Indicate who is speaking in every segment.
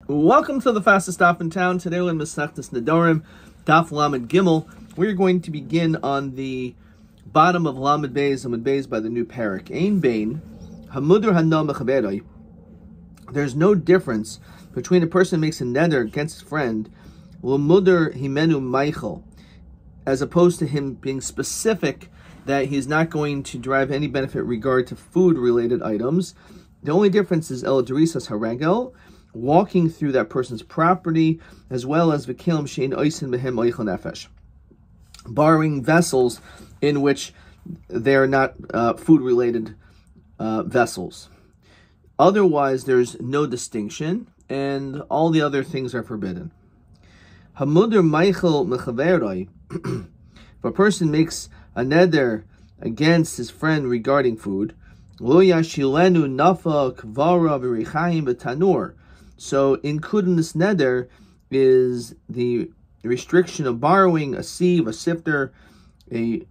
Speaker 1: Welcome to the fastest stop in town. Today we're in Masechtas Nedarim, Daf Lamed Gimel. We're going to begin on the bottom of Lamed Beis by the new parak. Ein Bein Hamudur Hana Mechaberoi. There's no difference between a person who makes a neder against his friend, L'mudur Himenu Meichel, as opposed to him being specific that he's not going to derive any benefit regard to food-related items. The only difference is El Derisas Haragel, walking through that person's property, as well as V'kilim Shein Oisin Behem Oichel Nefesh, borrowing vessels in which they're not food-related vessels. Otherwise, there's no distinction, and all the other things are forbidden. Hamudur Meichel Mechaveroi. If a person makes a neder against his friend regarding food, Lo Yashilenu Nafa Kvara V'Richaim V'Tanur. So included in this neder is the restriction of borrowing a sieve, a sifter, a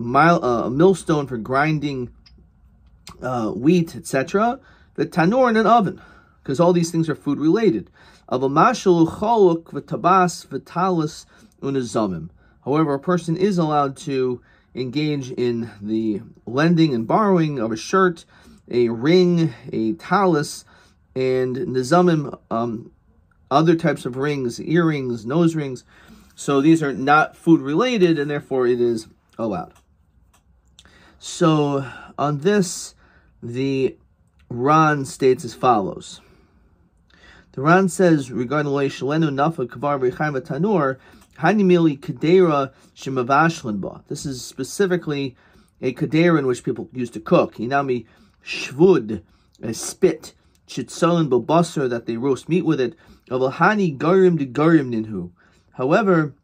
Speaker 1: millstone for grinding wheat, etc., the tanur, in an oven, because all these things are food related. However, a person is allowed to engage in the lending and borrowing of a shirt, a ring, a talus, and nizamim, other types of rings, earrings, nose rings. So these are not food related, and therefore it is allowed. So on this, the Ran states as follows. The Ran says regarding Lo Yishalenu Nafa Kavar V'Chaim Tanur, Hanimili Kadera Shemavashlan Ba. This is specifically a kadera in which people used to cook. Inami Shvud, a spit, Chitzolin Bobasar, that they roast meat with it. Avahani Garim de Garim Ninhu. However,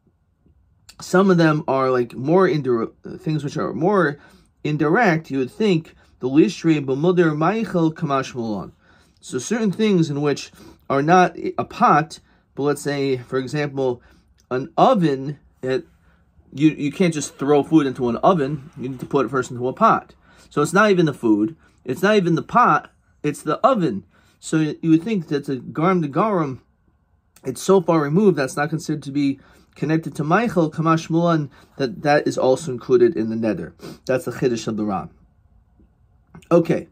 Speaker 1: some of them are like more indirect, things which are more indirect. You would think the Lishri B'Muder Meichel Kamash Mulan. So certain things in which are not a pot, but let's say, for example, an oven, you can't just throw food into an oven. You need to put it first into a pot. So it's not even the food. It's not even the pot. It's the oven. So you would think that the garam de garam, it's so far removed that's not considered to be connected to Meichel Kamash Mulan, that is also included in the neder. That's the chiddush of the Ram. Okay,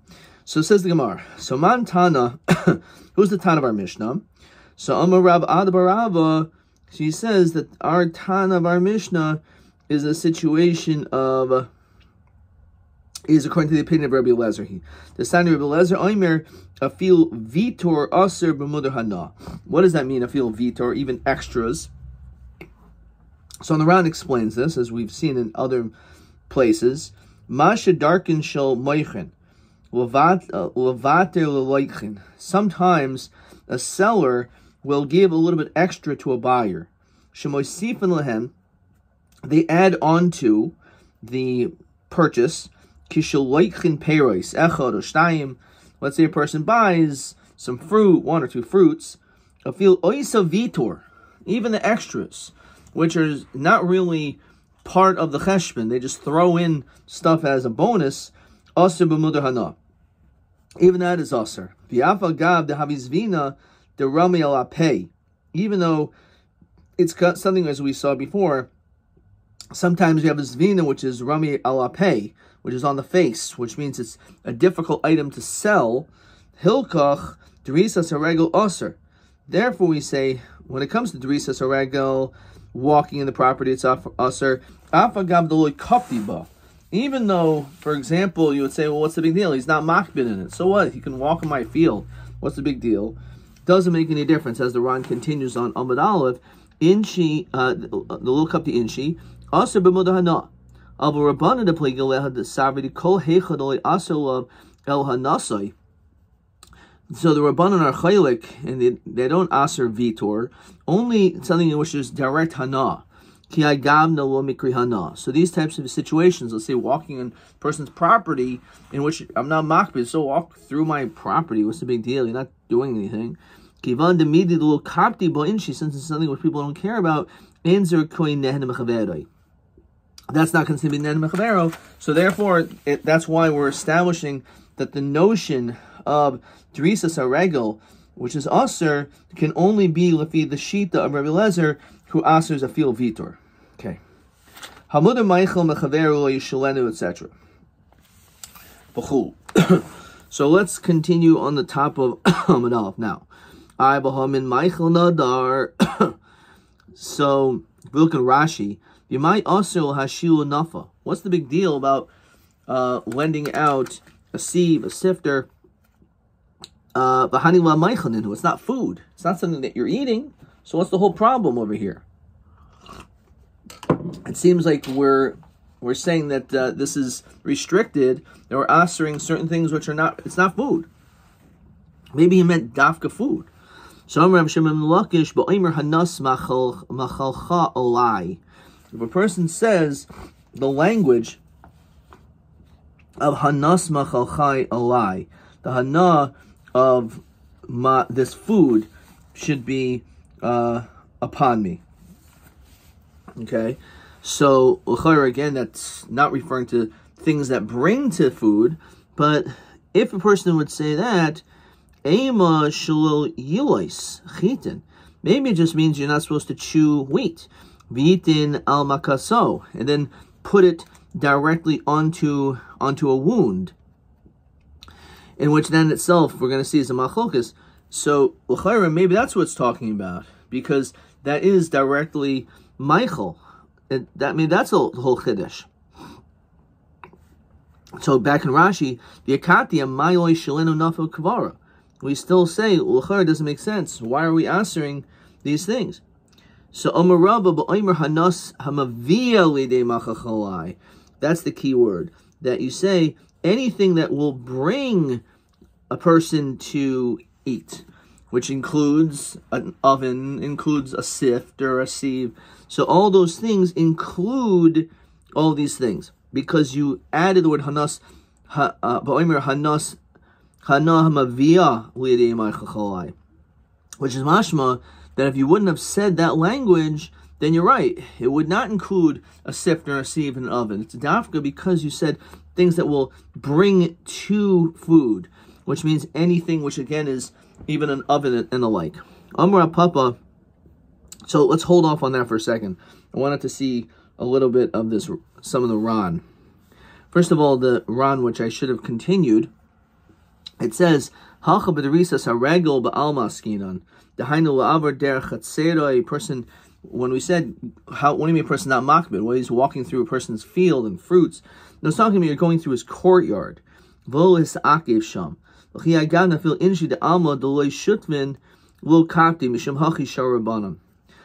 Speaker 1: so says the Gemara. So Man Tana, who's the Tana of our Mishnah? So Amar Rav Adabarava, she says that our Tana of our Mishnah is a situation of, is according to the opinion of Rabbi Elazar. The Tana of Rabbi Elazar, Omer, Afil Vitor Aser B'Muder Hana. What does that mean, Afil Vitor, even extras? So the Ran explains this, as we've seen in other places. Masha darken shel moichin, levater leloichin. Sometimes a seller will give a little bit extra to a buyer. Shemoisifin lehem, they add on to the purchase. Kishel loichin peiros echad or shtayim. Let's say a person buys some fruit, one or two fruits. Afil oisa vitor, even the extras, which are not really part of the cheshbon, they just throw in stuff as a bonus. Aser b'muder hana, even that is aser. V'afa gav dehavizvina derami ala pei, even though it's got something, as we saw before. Sometimes you have a zvina which is rami ala pei, which is on the face, which means it's a difficult item to sell. Hilkach derisas haregel aser. Therefore, we say when it comes to derisas haregel, walking in the property, it's aser. Even though, for example, you would say, well, what's the big deal? He's not makbid in it. So what? He can walk in my field. What's the big deal? Doesn't make any difference. As the Ran continues on Amud Aleph, Inshi, the little cup the Inshi, aser b'mudah hana. Avu Rabbanan de plegel lehad savidi kol heichad olei aser lav el hanasai. So the Rabbanan are chaylik, and they don't aser vitor, only something in which is direct hana. Ki agam no lo mikri hana. So these types of situations, let's say walking on a person's property, in which I'm not makbid, so walk through my property. What's the big deal? You're not doing anything. Kivan de midi lo kapti bo inshi, since it's something which people don't care about. Enzer koin nehen mechaveroi. That's not considered nehen mechavero. So therefore, that's why we're establishing that the notion of Teresas Aregel which is aser, can only be lefi the shita of Rabbi Lezer, who asers a fil vitor. Okay. Hamudah Michael mechaveru yishalenu, etc. So let's continue on the top of Aleph now. I bahamin Michael nadar. So if we look at Rashi, you might also hashilu nafa. What's the big deal about lending out a sieve, a sifter? It's not food. It's not something that you're eating. So what's the whole problem over here? It seems like we're saying that this is restricted, and we're answering certain things which are not. It's not food. Maybe he meant dafka food. So if a person says the language of hanas machalchai alai, the hana of this food should be upon me. Okay, so again, that's not referring to things that bring to food, but if a person would say that, ema shalol yilois chitin, maybe it just means you're not supposed to chew wheat, vitin al makaso, and then put it directly onto a wound, in which then itself we're going to see is a machlokas. So maybe that's what it's talking about, because that is directly Michael. That's a whole chiddush. So back in Rashi, the akatia mayoi shalenu nafel kavara. We still say it doesn't make sense. Why are we answering these things? So Omer Rabba ba'omer hanas hamavia lidei machachalai. That's the key word. That you say anything that will bring a person to eat, which includes an oven, includes a sift or a sieve. So all those things include all these things, because you added the word hanas, ba'omer hanas, hana hamavia lidei machachalai, which is mashma that if you wouldn't have said that language, then you're right. It would not include a sift or a sieve in an oven. It's dafka because you said things that will bring to food, which means anything which again is even an oven and the like. Amra Papa. So let's hold off on that for a second. I wanted to see a little bit of this, some of the Ran. First of all, the Ran, which I should have continued, it says, Hacha b'derisas haregel ba'alma skinan. Dehainu la'avar derech chatzera, a person. When we said, what do you mean a person not makbid? Well, he's walking through a person's field and fruits. No, it's talking about you're going through his courtyard. Vol his akev sham. L'chi agav nafil inshi de'alma d'loi shutvin lo kapti mishum hachi shar rabbanan.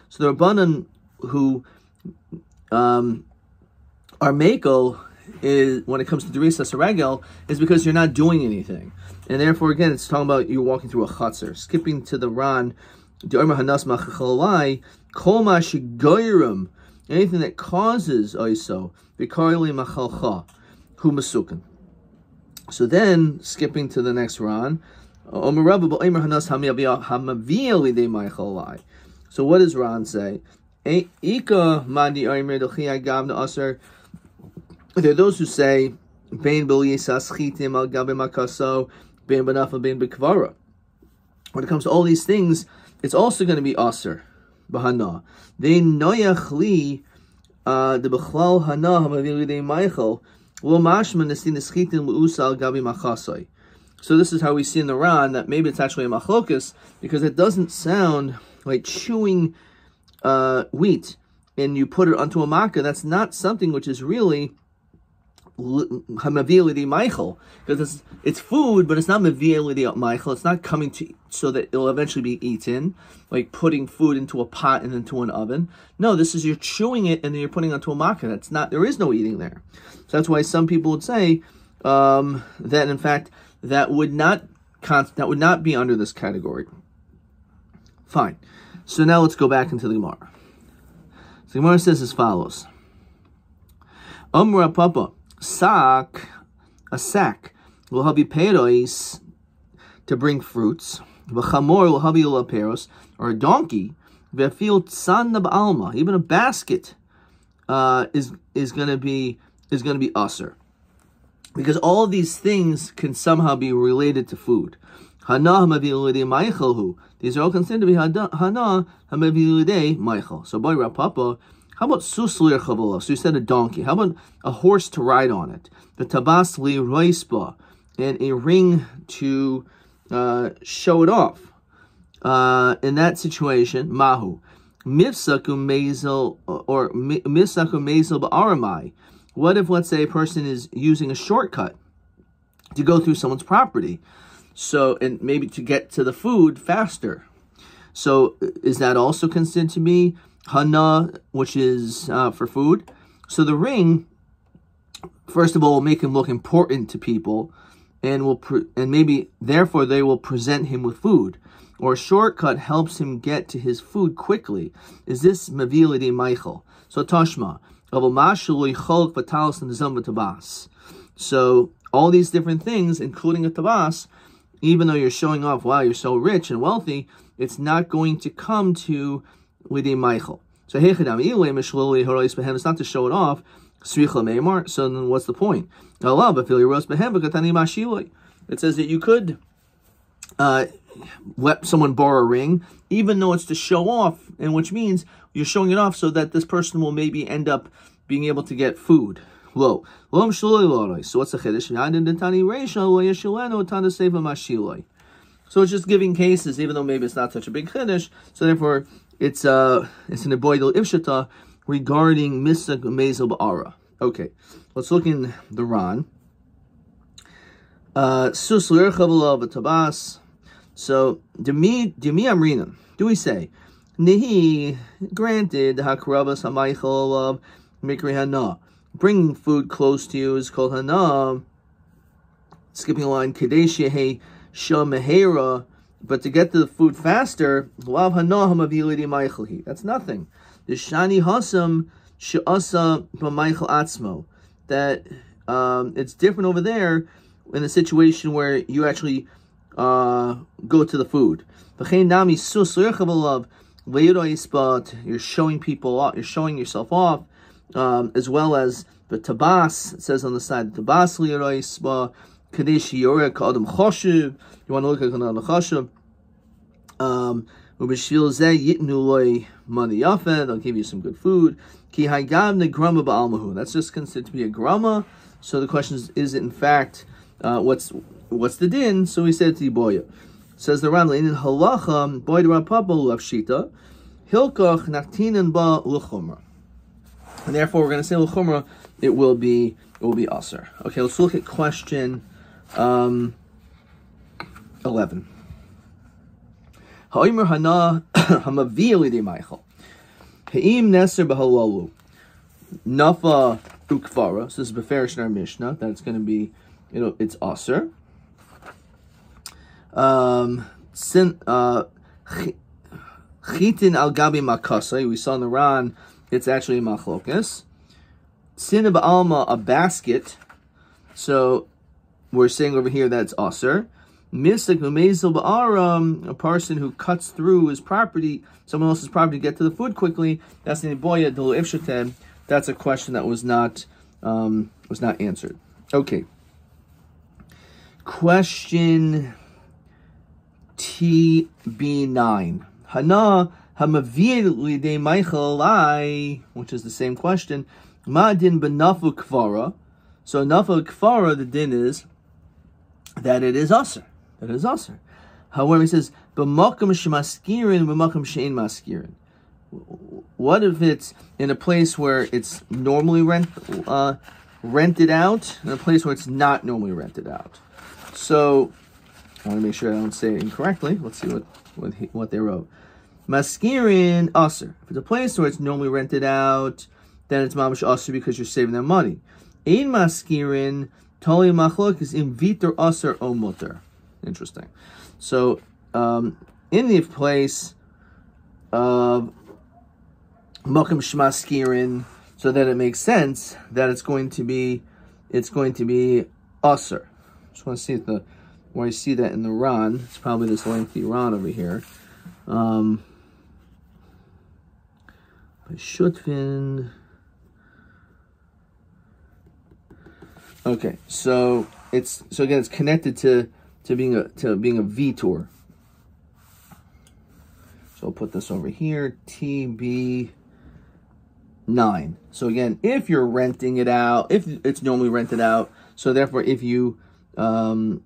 Speaker 1: So the rabbanan who are meko is, when it comes to derisas haregel, is because you're not doing anything. And therefore, again, it's talking about you walking through a chutzner. Skipping to the Ran, anything that causes oiso, so then, skipping to the next Ran, so what does Ran say? There are those who say, when it comes to all these things, it's also going to be aser bahana. They noyach li the bechlal hana hamavili de Michael lo mashman nesin eschitin leusal gabi machasai. So this is how we see in the Ran that maybe it's actually a machlokas, because it doesn't sound like chewing wheat and you put it onto a makkah. That's not something which is really hamavili Michael, because it's food, but it's not mavili Michael. It's not coming to so that it'll eventually be eaten, like putting food into a pot and into an oven. No, this is you're chewing it and then you're putting it onto a makkah. That's not. There is no eating there. So that's why some people would say that in fact that would not be under this category. Fine. So now let's go back into the Gemara. So the Gemara says as follows: Amra Papa. A sack will have peros to bring fruits. V'chamor will have peros, or a donkey. V'afil tzan ba'alma, even a basket is going to be aser, because all of these things can somehow be related to food. Hana hamavi l'idei Michael. These are all considered to be hana hamavi l'idei Michael. So boy Rapapa, how about sus li'chavala? So you said a donkey. How about a horse to ride on it? The tabas li roisba, and a ring to show it off. In that situation, mahu mifsaku mezel or mifsaku mezel ba'aramai. What if, let's say, a person is using a shortcut to go through someone's property, so and maybe to get to the food faster? So is that also considered to be hana, which is for food? So the ring, first of all, will make him look important to people, and maybe therefore they will present him with food. Or a shortcut helps him get to his food quickly. Is this mavilidi Michael? So tashma. So all these different things, including a tabas, even though you're showing off, wow, you're so rich and wealthy, it's not going to come to lidei Michael. So it's not to show it off. So then what's the point? It says that you could let someone borrow a ring, even though it's to show off, and which means you're showing it off so that this person will maybe end up being able to get food. So what's the chiddush? So it's just giving cases, even though maybe it's not such a big chiddush. So therefore, it's an avoidal ifshata regarding misak mezel ba'ara. Okay, let's look in the Ran. Sus l'irchav v'tabas. So, Demi Amrina, do we say, Nihi, granted, Hakarabas HaMaichel of Mikri Hana, bringing food close to you is called Hana, skipping a line, Kadesh Yehe Shah Mehera, but to get to the food faster, Lav Hana Hamavilidi Maichelhi, that's nothing. The Shani Hasam Sha'asa B'Maichel Atzmo, that it's different over there in a situation where you actually go to the food. You're showing people off, you're showing yourself off, as well as the tabas. It says on the side, the tabas li'roisba kadesh yorek adam choshev. You want to look at another choshev. Ubeshvil zeh yitnu loy money yafeh. They'll give you some good food. Ki hagav negrama ba'almahu. That's just considered to be a grama. So the question is it in fact what's the din? So he said to Boya. Says the Ran in halacha boy the Rapapa lafshita hilkach naktinan ba luchumra. And therefore we're going to say luchumra. It will be aser. Okay, let's look at question 11. Ha'omer hana hamavili de Michael. Ha'im neser b'halalu nafa ukvara. So this is beferish in our Mishnah. That's going to be, it's aser. Chitin al gabi makasai. We saw in the Ran, it's actually a machlokas. Sin ba'alma, a basket. So we're saying over here that's aser. Misik umezel ba'aram, a person who cuts through his property, someone else's property, to get to the food quickly. That's the boya delu ifshatem. That's a question that was not answered. Okay. Question TB9. Hana hamavir lidei Michael I, which is the same question. Ma din benafu kvara. So nafu kvara, the din is that it is aser. That it is aser. However, he says b'makam shemaskirin b'makam she'ein maskirin. What if it's in a place where it's normally rented out, and a place where it's not normally rented out? So I want to make sure I don't say it incorrectly. Let's see what they wrote. Maskirin aser. If it's a place where it's normally rented out, then it's mamash aser because you're saving them money. Ein maskirin toli machlok is in vitor aser o mutter. Interesting. So in the place of makam shmaskirin, so that it makes sense that it's going to be aser. Just want to see where I see that in the Ran. It's probably this lengthy Ran over here. By Shutvin. Okay, so again it's connected to being a vitor. So I'll put this over here, TB9. So again, if you're renting it out, if it's normally rented out, so therefore if you lend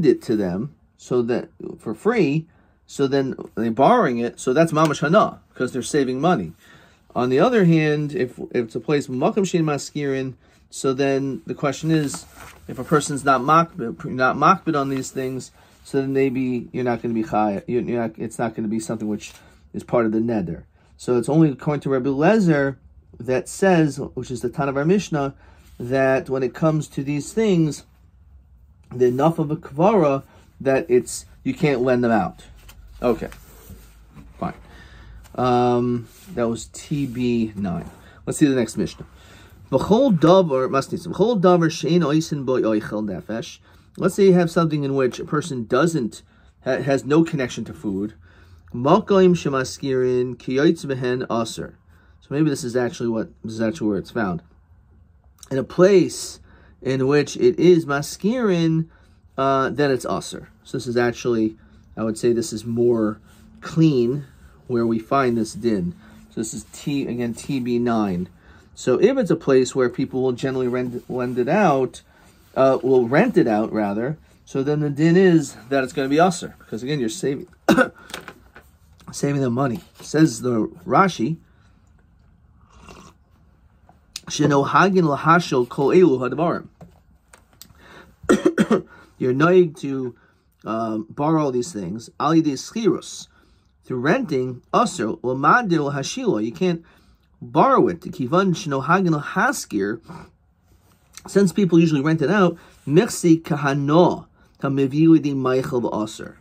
Speaker 1: it to them so that for free, so then they're borrowing it, so that's mamash hana, because they're saving money. On the other hand, if it's a place makam shein maskirin, so then the question is, if a person's not makbid on these things, so then maybe you're not going to be chay. It's not going to be something which is part of the neder. So it's only according to Rabbi Lezer that says, which is the Tan of our Mishnah, that when it comes to these things, the enough of a kvara that you can't lend them out. Okay, fine. That was TB9. Let's see the next Mishnah. Let's say you have something in which a person has no connection to food. So maybe this is actually where it's found. In a place in which it is maskirin, then it's aser. So this is actually, I would say this is more clean where we find this din. So this is TB9. So if it's a place where people will generally rent it out, so then the din is that it's going to be aser, because again you're saving saving them money. Says the Rashi, you're noig to borrow all these things. Through renting, aser l'madir hashilo. You can't borrow it. Since people usually rent it out, mixi kahano tamivili meichel aser.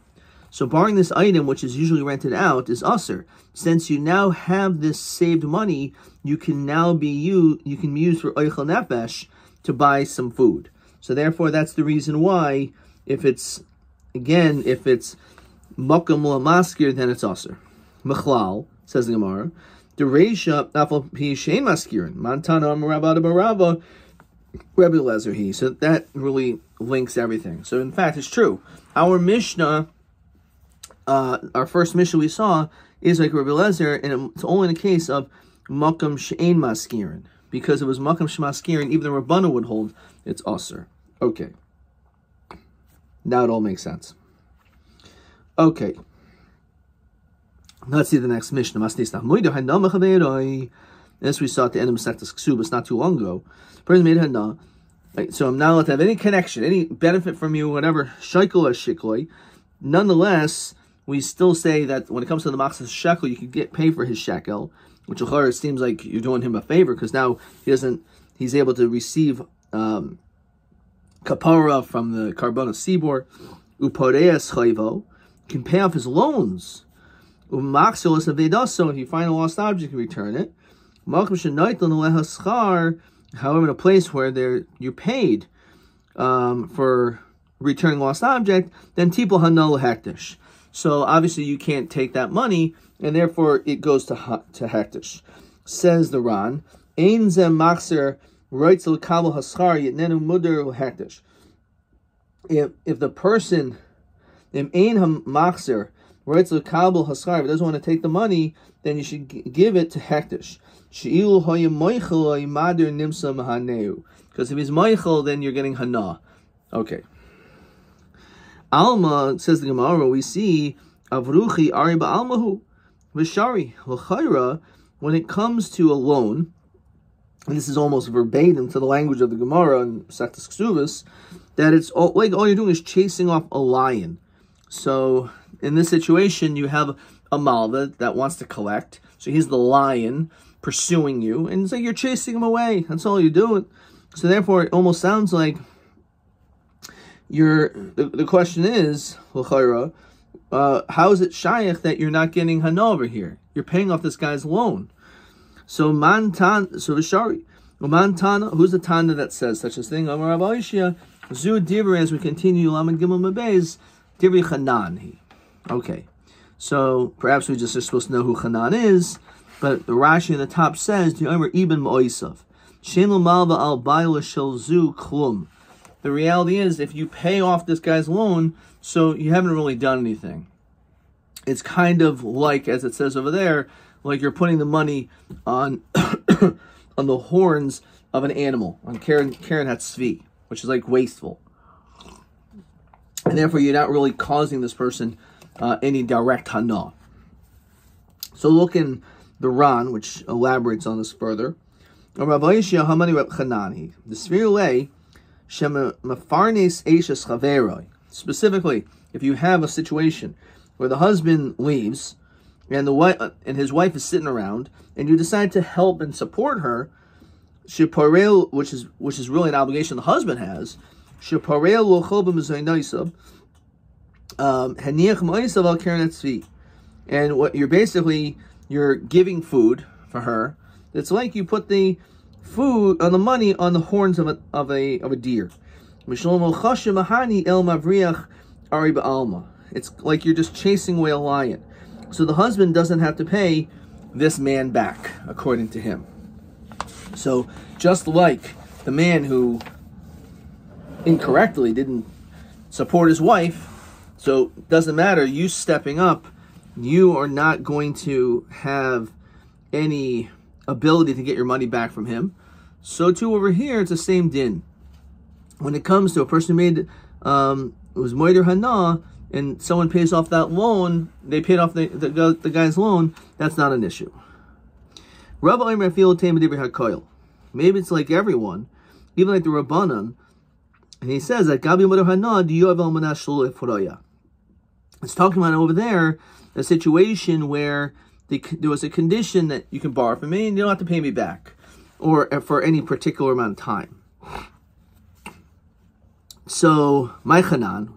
Speaker 1: So borrowing this item, which is usually rented out, is aser. Since you now have this saved money, you can be used for oichel nefesh to buy some food. So therefore, that's the reason why, if it's makam maskir, then it's aser. Mechlal, says the Gemara, the reisha nafal pi shein maskirin mantana marabada barava Rabbi Lezer he. So that really links everything. So in fact, it's true. Our Mishnah, our first Mishnah we saw, is like Rabbi Lezer, and it's only in the case of makam she'ein maskirin, because it was makam shemaskirin. Even the Rabbanu would hold it's aser. Okay. Now it all makes sense. Okay. Let's see the next Mishnah. This we saw at the end of Masechtas Ksubas not too long ago. Person made hana. So I'm not allowed to have any connection, any benefit from you, whatever, shekel or shikloi. Nonetheless, we still say that when it comes to the machzas shekel, you can pay for his shekel, which it seems like you're doing him a favor, because now he's able to receive kapara from the carbon of Sibor, uporeas chayvo, can pay off his loans. Umaxilis avedaso, if you find a lost object, you return it. However, in a place where you're paid for returning lost object, then tipul hanal hektish. So obviously you can't take that money, and therefore it goes to hektish. Says the Ran, ein zem machzer roitz l'kabel haschar yitnenu muder hektish. If the person, im ein hamachzer roitz l'kabel haschar, if he doesn't want to take the money, then you should give it to hektish. Because if he's Michael, then you're getting Hana. Okay. Alma, says the Gemara, we see Avruchi Ari Ba'almahu Vishari L'chaira, when it comes to a loan, and this is almost verbatim to the language of the Gemara in Masechtas Ksubas, that it's all you're doing is chasing off a lion. So in this situation, you have a malva that wants to collect. So he's the lion pursuing you, and it's like you're chasing him away. That's all you're doing. So therefore, it almost sounds like the question is, l'chayra, how is it shayach that you're not getting hana over here? You're paying off this guy's loan. So v'shari, mantana, who's the tana that says such a thing? Amar Rabbi Ishia, zu divri, as we continue, lamed gimel mebez, divri chanan. Okay, so perhaps we just are supposed to know who chanan is. But the Rashi in the top says, "The Omer Ibn Moisav, Shein Malva al Baila Shel Zu Klum, the reality is, if you pay off this guy's loan, so you haven't really done anything. It's kind of like, as it says over there, like you're putting the money on on the horns of an animal, on Karen Hatzvi, which is like wasteful. And therefore, you're not really causing this person any direct hana. So look in the Ran, which elaborates on this further. Specifically, if you have a situation where the husband leaves and his wife is sitting around, and you decide to help and support her, which is really an obligation the husband has. And what you're giving food for her. It's like you put the food on the money on the horns of a deer. It's like you're just chasing away a lion. So the husband doesn't have to pay this man back, according to him. So just like the man who incorrectly didn't support his wife, so it doesn't matter, you stepping up, you are not going to have any ability to get your money back from him. So too over here, it's the same din. When it comes to a person who made was moeder hana, and someone pays off that loan, they paid off the guy's loan, that's not an issue. Maybe it's like everyone, even like the Rabbanan, and he says that Gabi moeder hana diyav al manashul efroya. It's talking about over there a situation where there was a condition that you can borrow from me and you don't have to pay me back, or for any particular amount of time. So, my chanan.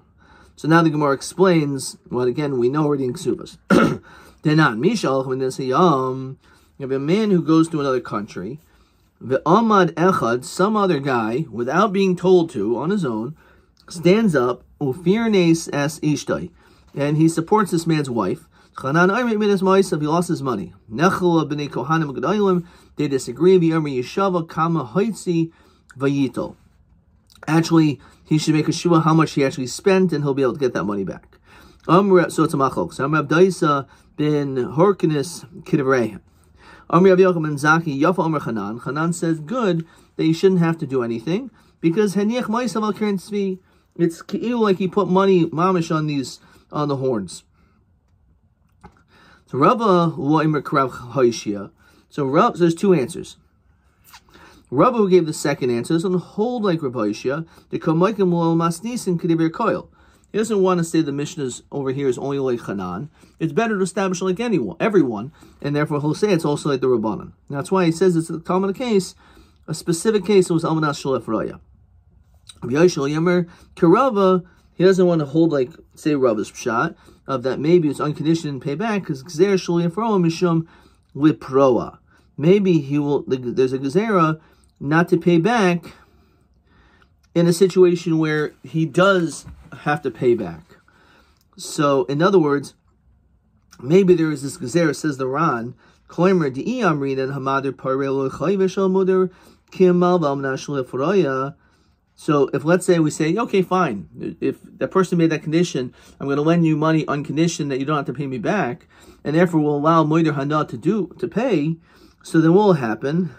Speaker 1: So now the Gemara explains what, again, we know already in Ksubas. Denan, Mishal, when they say, you have a man who goes to another country, Ve'amad echad, some other guy, without being told to, on his own, stands up, Ufirnes es ishtai, and he supports this man's wife. Chanan made his he lost his money. Nechel b'nei kohanim gedolim, they disagree. V'yomer yeshava kama hoitzi vayitol. Actually, he should make a shua how much he actually spent, and he'll be able to get that money back. So it's a machlok. So Amr Abdaisa ben Horkanis Kidvrei. Amr Abiyachim ben Zaki Yafa Amr Chanan. Chanan says good that you shouldn't have to do anything because Haniach Ma'asav al Keren Tzvi. It's like he put money mamish on the horns. So Rabba Loimer Krav Haishia. So there's two answers. Rabbi who gave the second answer doesn't hold like Rabbi Ishia. The Kamaykim Lo Masnisin Kedibir Koil. He doesn't want to say the Mishnah's over here is only like Hanan. It's better to establish like everyone, and therefore he'll say it's also like the Rabbanan. That's why he says it's a common case, a specific case. It was Almanas Shalef Raya. V'Yishal Yemer Kerava. He doesn't want to hold like say Rabba's pshat of that maybe it's unconditioned payback because Gzer Shalef Raya Mishum Liproa. Maybe he will. There's a Gezerah not to pay back in a situation where he does have to pay back. So, in other words, maybe there is this gezerah, says the Ran, so if let's say we say, okay, fine, if that person made that condition, I'm going to lend you money on condition that you don't have to pay me back, and therefore will allow moeder hana to pay, so then what will happen?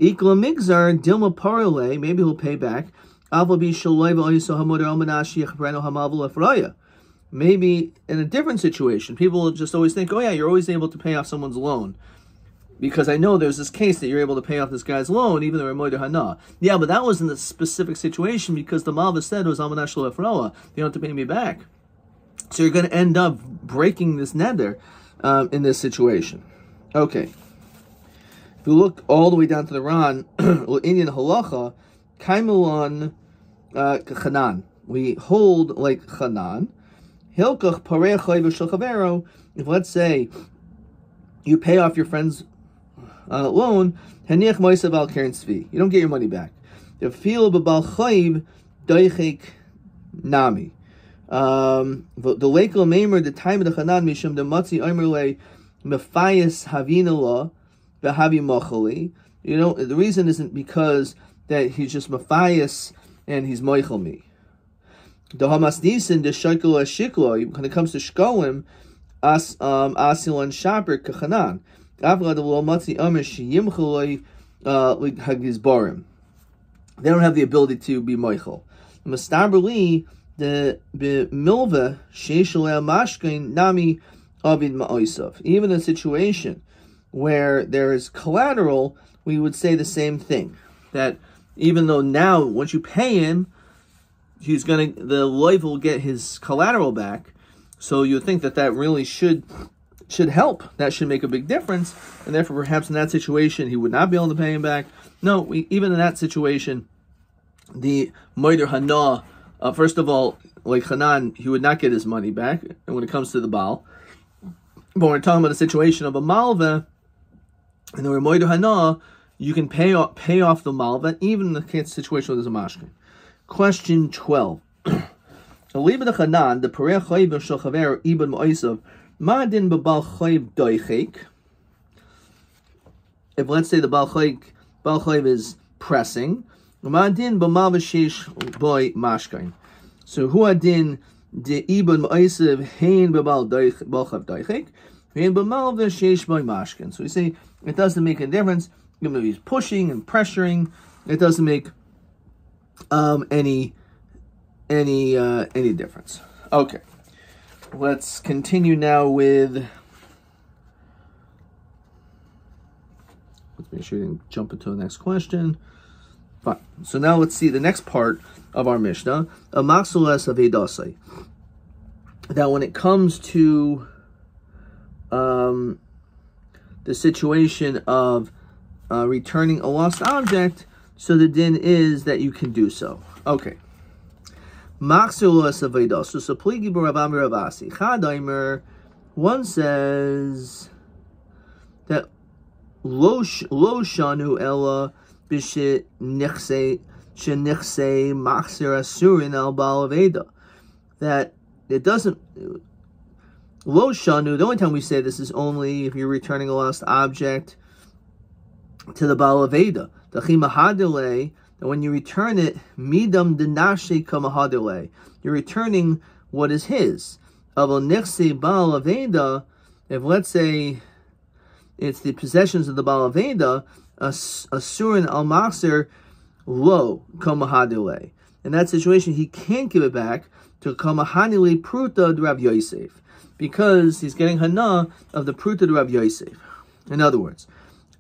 Speaker 1: Ikla migzar dilma parole, maybe he'll pay back. Maybe in a different situation, people will just always think, oh yeah, you're always able to pay off someone's loan. Because I know there's this case that you're able to pay off this guy's loan, even though you're moeder hana. Yeah, but that was in the specific situation because the Malva said it was Amanash Lefroa. You don't have to pay me back. So you're going to end up breaking this neder in this situation. Okay. If you look all the way down to the Ran, Indian halacha, kaimelon chanan. We hold like chanan. Hilkach parei chayv shel chavero. If let's say you pay off your friend's loan, haniach moisav al keren tzvi. You don't get your money back. The feel b'bal chayv doichek nami. The lekel meimer the time of the chanan mishum the matzi omer le mefayis havinala. You know, the reason isn't because that he's just Matthias and he's moichel me. The hamas nisin the shekel shiklo. When it comes to shkolim, asilon shaper kachanan. Avla the lo matzi amish yimchaloi hagizbarim. They don't have the ability to be moichel. Mastabli the milva sheishalei mashkein nami avid ma'osav. Even in a situation where there is collateral, we would say the same thing. That even though now, once you pay him, the loiv will get his collateral back. So you think that really should help. That should make a big difference. And therefore, perhaps in that situation, he would not be able to pay him back. No, even in that situation, the moeder hana, first of all, like Hanan, he would not get his money back. And when it comes to the Baal, but when we're talking about a situation of a malva, and the moeder hana, you can pay off the malva, even in the situation where there's a mashkin. Question 12. If let's say the Baal Chayv is pressing, so who adin the ibn ma'isiv hein b'bal chayv doichik, hein b'malva sheish boy mashkin. So we say it doesn't make a difference. Even though he's pushing and pressuring, it doesn't make any difference. Okay, let's continue now with. Let's make sure we didn't jump into the next question. Fine. So now let's see the next part of our Mishnah, a maksulas of edasai. That when it comes to the situation of returning a lost object, so the din is that you can do so. Okay. Maksulas of edasai. So pligi b'Ravam Ravasi. Chadaimer. One says that lo shanu ella b'shit nichse machzir asurin al Baal Aveda. That it doesn't. Lo shanu. The only time we say this is only if you're returning a lost object to the Baal Aveda. The chimahadele. That when you return it, midam denashe kamahadele. You're returning what is his. Aval nichse Baal Aveda. If let's say it's the possessions of the Baal Aveda, asurin al machzir lo kamahadele. In that situation, he can't give it back to kamahanili pruta de Rav Yosef, because he's getting hana of the pruta de Rav Yosef. In other words,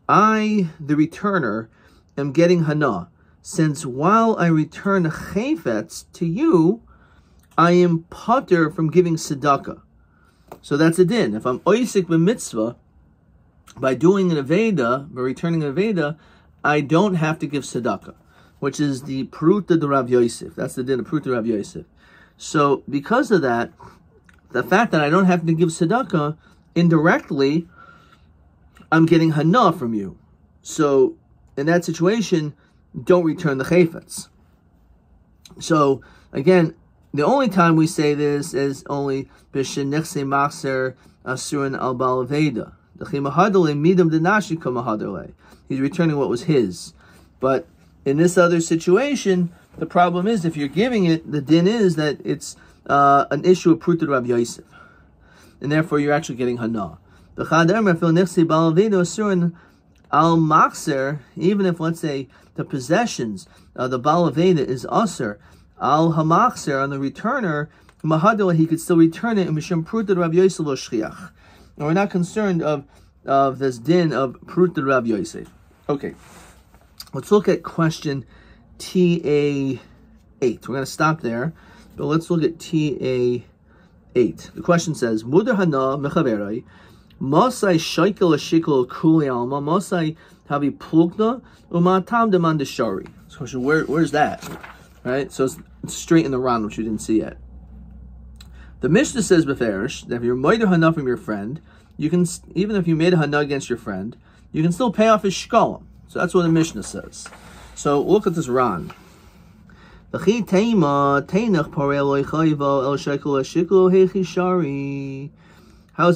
Speaker 1: I, the returner, am getting hana, since while I return chayfetz to you, I am potter from giving tzedakah. So that's a din. If I'm oisik b'mitzvah, by doing an aveda, by returning an aveda, I don't have to give tzedakah, which is the pruta de Rav Yosef. That's the din of pruta de Rav Yosef. So because of that, the fact that I don't have to give tzedakah, indirectly, I'm getting hana from you. So in that situation, don't return the chayfetz. So again, the only time we say this is only b'shenichse machzer asurin al Baal Aveda. He's returning what was his. But in this other situation, the problem is if you're giving it, the din is that it's an issue of pruta Rav Yosef, and therefore you're actually getting hana. Even if, let's say, the possessions of the Baal Aveda is aser al hamachser on the returner, mahadol, he could still return it in mishum pruta Rav Yosef lo shchiach. And we're not concerned of this din of pruta Rav Yosef. Okay, let's look at question TA8. We're going to stop there, but let's look at TA8. The question says, Muder hana mechaverai, Mosai shaikel ashikol kuli alma, Mosai havi plugna, umatam demand shari. So where's that? Right? So it's straight in the Ran, which you didn't see yet. The Mishnah says beferish that if you're moeder hana from your friend, you can, even if you made a hana against your friend, you can still pay off his shkolim. So that's what the Mishnah says. So look at this Ran. How is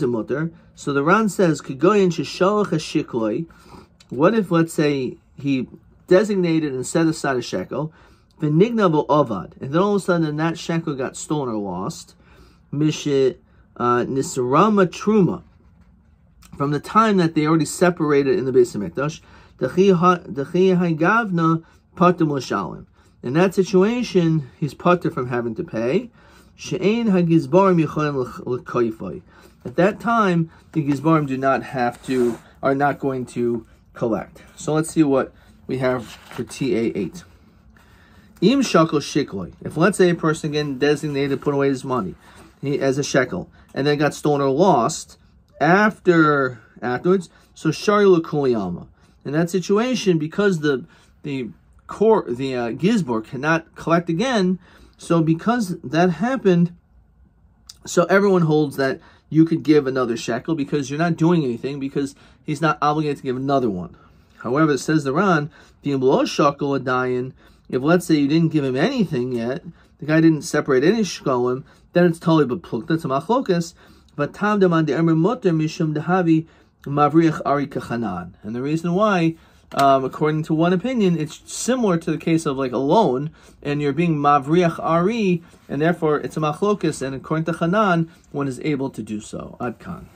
Speaker 1: it mutter? So the Ran says, what if, let's say, he designated and set aside a shekel, V'nigna v'ovad. And then all of a sudden that shekel got stolen or lost. Mishit nisrama truma. From the time that they already separated in the Beis HaMikdash, Dechi ha'gavna patum l'shalim. In that situation, he's patur from having to pay. She'ein ha'gizbarim yicholim l'koifoi. At that time, the gizbarim are not going to collect. So let's see what we have for TA8. Im shekel shikloi. If let's say a person again designated put away his money as a shekel, and then got stolen or lost afterwards, so shari l'kuliyama. In that situation, because the gizbor cannot collect again, so because that happened, so everyone holds that you could give another shekel because you're not doing anything, because he's not obligated to give another one. However, it says the Ran, if let's say you didn't give him anything yet, the guy didn't separate any shkolim, then it's totally bepluk. That's a machlokas. But tam deman de emer muter mishum dehavi mavriach ari kachanan. And the reason why, according to one opinion, it's similar to the case of like a loan, and you're being mavriach ari, and therefore it's a machlokas, and according to Chanan, one is able to do so. Ad kan.